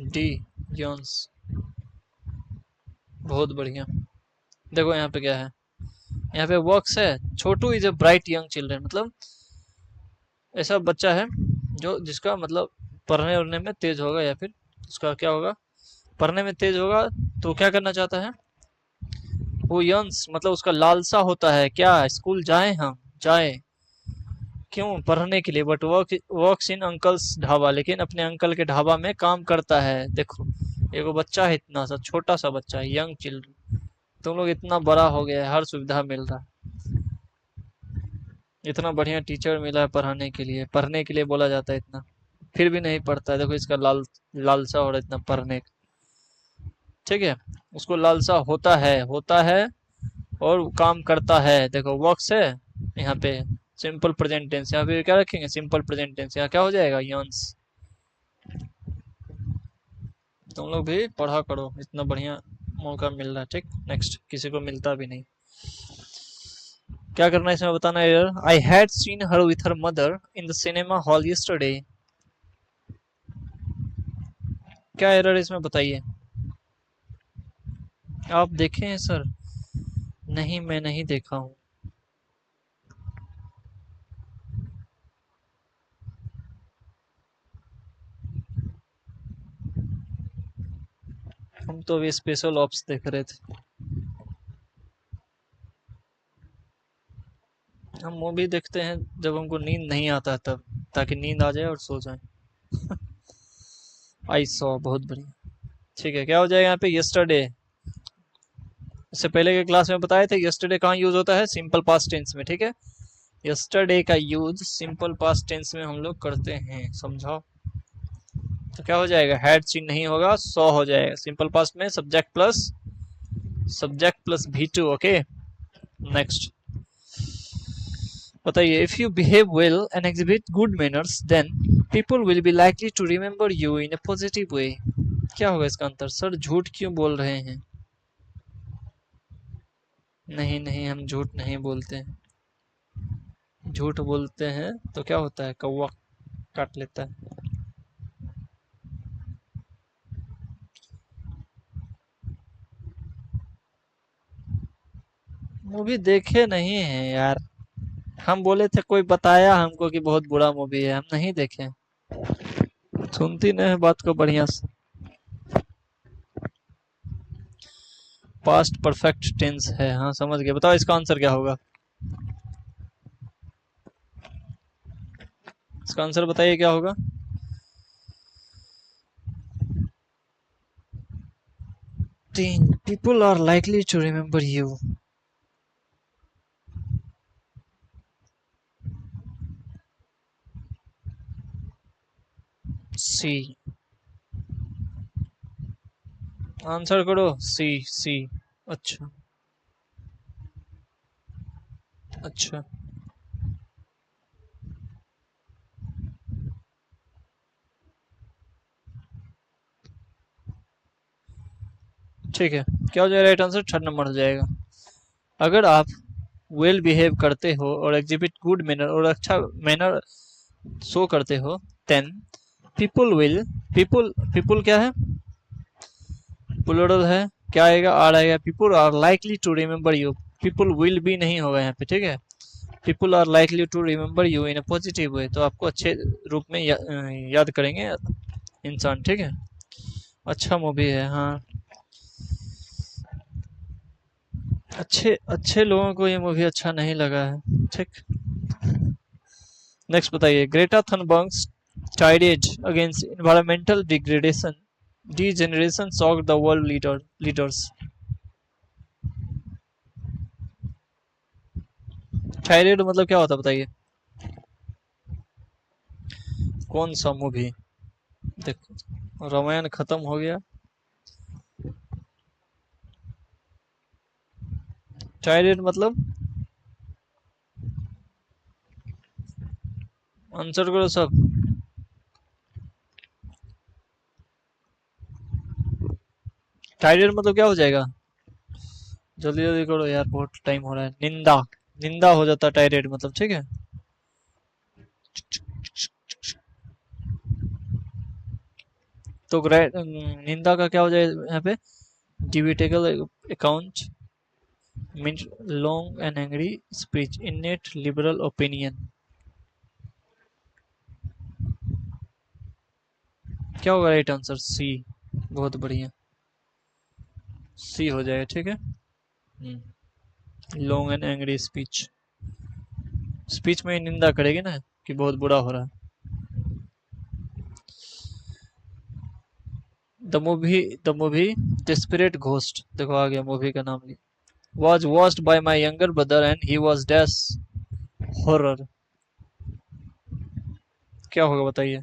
D, Jens. बहुत बढ़िया। देखो यहाँ पे क्या है, यहाँ पे वर्क्स है। Chhotu is a bright young children, मतलब ऐसा बच्चा है जो जिसका मतलब पढ़ने उड़ने में तेज होगा, या फिर उसका क्या होगा, पढ़ने में तेज होगा। तो क्या करना चाहता है वो? यंस मतलब उसका लालसा होता है क्या, स्कूल जाएं, हम जाएं, क्यों? पढ़ने के लिए। But works in uncle's dhaba, लेकिन अपने अंकल के ढाबा में काम करता है। देखो एगो बच्चा है, इतना सा छोटा सा बच्चा है, यंग चिल्ड्रन। तुम लोग इतना बड़ा हो गया है, हर सुविधा मिल रहा है, इतना बढ़िया टीचर मिला है पढ़ाने के लिए, पढ़ने के लिए बोला जाता है इतना, फिर भी नहीं पढ़ता है। देखो इसका लालसा हो रहा है इतना पढ़ने का। ठीक है, उसको लालसा होता है और काम करता है। देखो वर्क्स है यहाँ पे, सिंपल प्रेजेंट टेंस, यहाँ पे क्या रखेंगे? Simple present tense. यहाँ क्या हो जाएगा? यंस। तुम लोग भी पढ़ा करो, इतना बढ़िया मौका मिल रहा है। ठीक, नेक्स्ट, किसी को मिलता भी नहीं। क्या करना है इसमें बताना है यार। I had seen her with her mother in the cinema hall yesterday. क्या एरर इसमें बताइए। आप देखे हैं सर? नहीं, मैं नहीं देखा हूँ। हम तो अभी स्पेशल ऑप्स देख रहे थे। हम मूवी देखते हैं जब हमको नींद नहीं आता है तब, ताकि नींद आ जाए और सो जाए। आई सॉ, बहुत बढ़िया। ठीक है, क्या हो जाएगा यहाँ पे? यस्टरडे। इससे पहले के क्लास में बताए थे यस्टरडे कहाँ यूज होता है? सिंपल पास्ट टेंस में। ठीक है, यस्टरडे का यूज सिंपल पास्ट टेंस में हम लोग करते हैं, समझाओ। तो क्या हो जाएगा? हैड सीन नहीं होगा, सॉ हो जाएगा। सिंपल पास्ट में subject plus V2। Okay, next बताइए। If you behave well and exhibit good manners then people will be likely to remember you in a positive way. क्या होगा इसका आंसर? सर झूठ क्यों बोल रहे हैं? नहीं नहीं, हम झूठ नहीं बोलते हैं। झूठ बोलते हैं तो क्या होता है? कौवा काट लेता है। मूवी देखे नहीं है यार, हम बोले थे, कोई बताया हमको कि बहुत बुरा मूवी है, हम नहीं देखे। सुनती नहीं है बात को बढ़िया से। पास्ट परफेक्ट टेंस है, हाँ समझ गए। बताओ इसका आंसर क्या होगा? इसका आंसर बताइए क्या होगा? तीन, people are likely to remember you. C, answer करो। सी सी। अच्छा अच्छा, ठीक है। क्या हो जाएगा राइट आंसर? थर्ड नंबर हो जाएगा। अगर आप वेल बिहेव करते हो और एग्जिबिट गुड मैनर और अच्छा मैनर शो करते हो, then people will, people people क्या है? प्लूरल है, क्या आएगा? आर आएगा। People are likely to remember you, people will भी नहीं होगा यहाँ पे। ठीक है, people are likely to remember you in a positive way, तो आपको अच्छे रूप में याद करेंगे इंसान। ठीक है, अच्छा मूवी है, हाँ। अच्छे अच्छे लोगों को ये मूवी अच्छा नहीं लगा है, ठीक। नेक्स्ट बताइए, Greta थनबर्ग्स tirade against environmental degradation degeneration shocked the world leaders। tirade मतलब क्या होता है बताइए। कौन सा मूवी? देखो, रामायण खत्म हो गया। tirade मतलब आंसर करो सब। tirade मतलब क्या हो जाएगा? जल्दी जल्दी करो यार, बहुत टाइम हो रहा है। निंदा, निंदा हो जाता है tirade मतलब, ठीक है। तो निंदा का क्या हो जाएगा यहाँ पे? Debatable account means long and angry speech, इनेट liberal opinion. क्या होगा राइट आंसर? सी। बहुत बढ़िया, सी हो जाएगा, ठीक है। Long and angry speech, speech में ही निंदा करेगी ना कि बहुत बुरा हो रहा है। द मूवी डेस्परेट घोस्ट, देखो आ गया मूवी का नाम भी। was watched by my younger brother and he was dash horror। क्या होगा बताइए।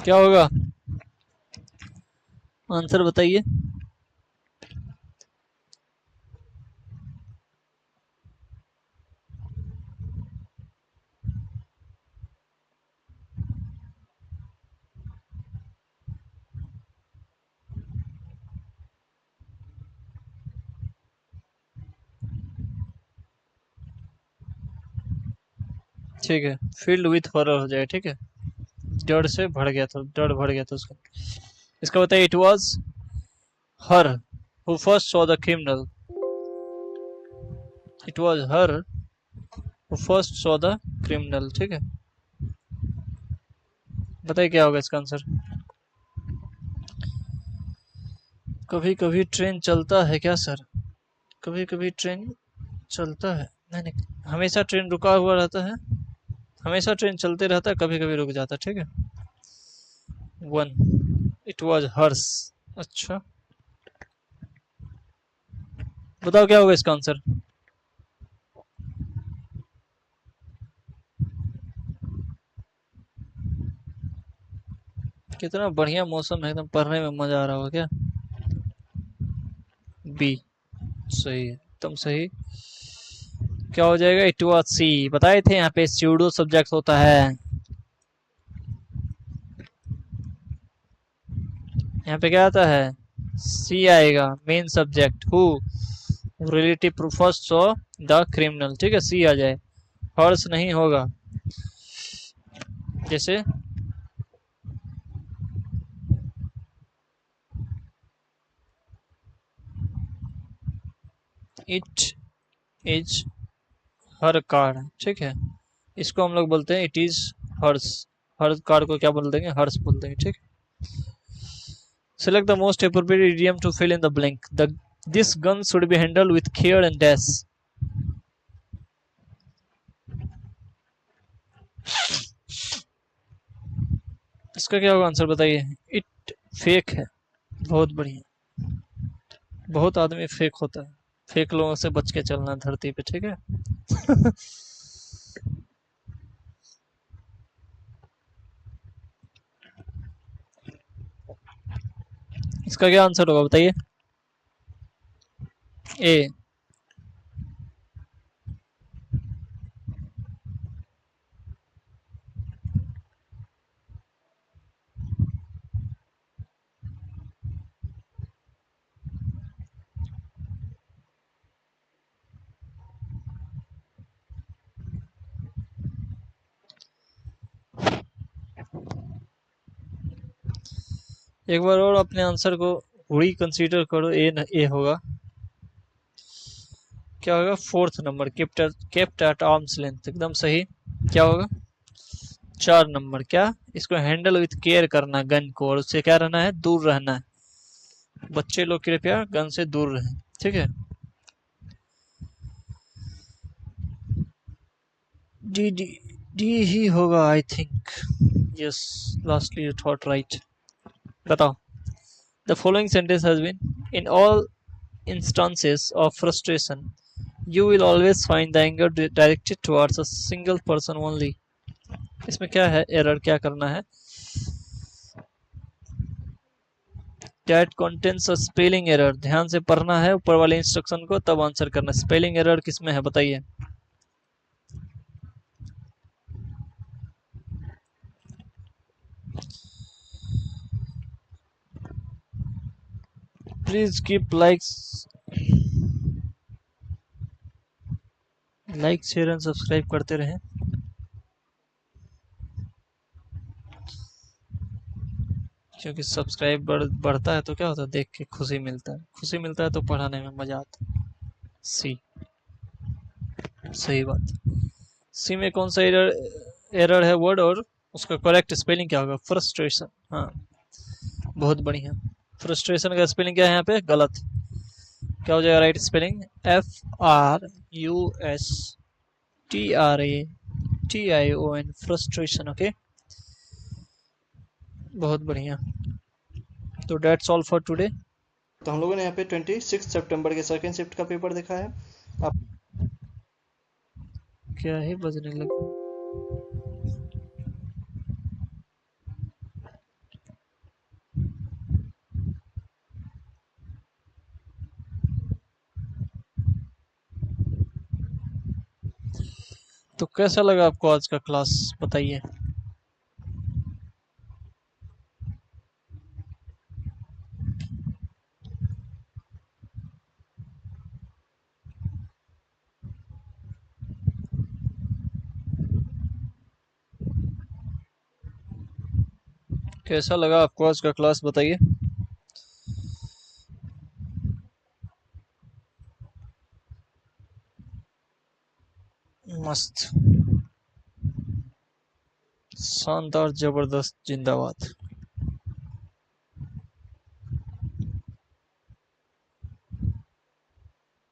क्या होगा आंसर बताइए। ठीक है, फील्ड विथ हॉरर हो जाए, ठीक है। डर से भर गया था, डर भर गया था उसका। इसका बताइए, it was her who first saw the criminal. It was her who first saw the criminal, ठीक है। बताइए क्या होगा इसका आंसर। कभी कभी ट्रेन चलता है क्या सर? कभी कभी ट्रेन चलता है? नहीं नहीं, हमेशा ट्रेन रुका हुआ रहता है, हमेशा ट्रेन चलते रहता है, कभी कभी रुक जाता है, ठीक है। One, it was hers. अच्छा, बताओ क्या होगा इसका आंसर। कितना बढ़िया मौसम है, एकदम पढ़ने में मजा आ रहा होगा क्या। बी, सही है, एकदम सही। क्या हो जाएगा? इट वाज सी। बताए थे यहाँ पे स्यूडो सब्जेक्ट होता है। यहाँ पे क्या आता है? सी आएगा, main subject. Who relative first so the criminal, ठीक है, सी आ जाए। हर्ष नहीं होगा, जैसे इट इज हर कार, ठीक है। इसको हम लोग बोलते हैं it is Harsh. Her car को क्या बोल देंगे? हर्ष बोल देंगे, ठीक। Select the most appropriate idiom to fill in the blank. This gun should be handled with care and dash। इसका क्या होगा आंसर बताइए। इट फेक है, बहुत बढ़िया। बहुत आदमी फेक होता है, फेक लोगों से बच के चलना धरती पे, ठीक है। इसका क्या आंसर होगा बताइए? ए। एक बार और अपने आंसर को रिकंसीडर करो। ए होगा। क्या होगा? Fourth number, kept at arms length, एकदम सही। क्या होगा? 4 नंबर, क्या? इसको हैंडल विथ केयर करना गन को, और उससे क्या रहना है? दूर रहना है। बच्चे लोग कृपया गन से दूर रहें, ठीक है। डी डी डी ही होगा I think. Yes, lastly you thought right. बताओ। The following sentence has been in all instances of frustration, you will always find the anger directed towards a single person only. इसमें क्या है? Error क्या करना है? That contains a spelling error, ध्यान से पढ़ना है ऊपर वाले इंस्ट्रक्शन को, तब आंसर करना। स्पेलिंग एरर किसमें है बताइए? Please keep like share and subscribe करते रहें। क्योंकि सब्सक्राइब बढ़ता है तो क्या होता है? देख के खुशी मिलता है, खुशी मिलता है तो पढ़ाने में मजा आता है। सी, सही बात। सी में कौन सा एरर है वर्ड, और उसका करेक्ट स्पेलिंग क्या होगा? फ्रस्ट्रेशन। हाँ, बहुत बढ़िया। फ्रस्ट्रेशन का स्पेलिंग क्या है यहाँ पे? गलत। क्या हो जाएगा right spelling? FRUSTRATION, frustration. Okay, बहुत बढ़िया। तो डेट्स ऑल फॉर टुडे। तो हम लोगों ने यहाँ पे 26 सितंबर के सेकेंड शिफ्ट का पेपर देखा है। आप क्या ही बजने लगा? तो कैसा लगा आपको आज का क्लास, बताइए। कैसा लगा आपको आज का क्लास, बताइए। मस्त, शानदार, जबरदस्त, जिंदाबाद।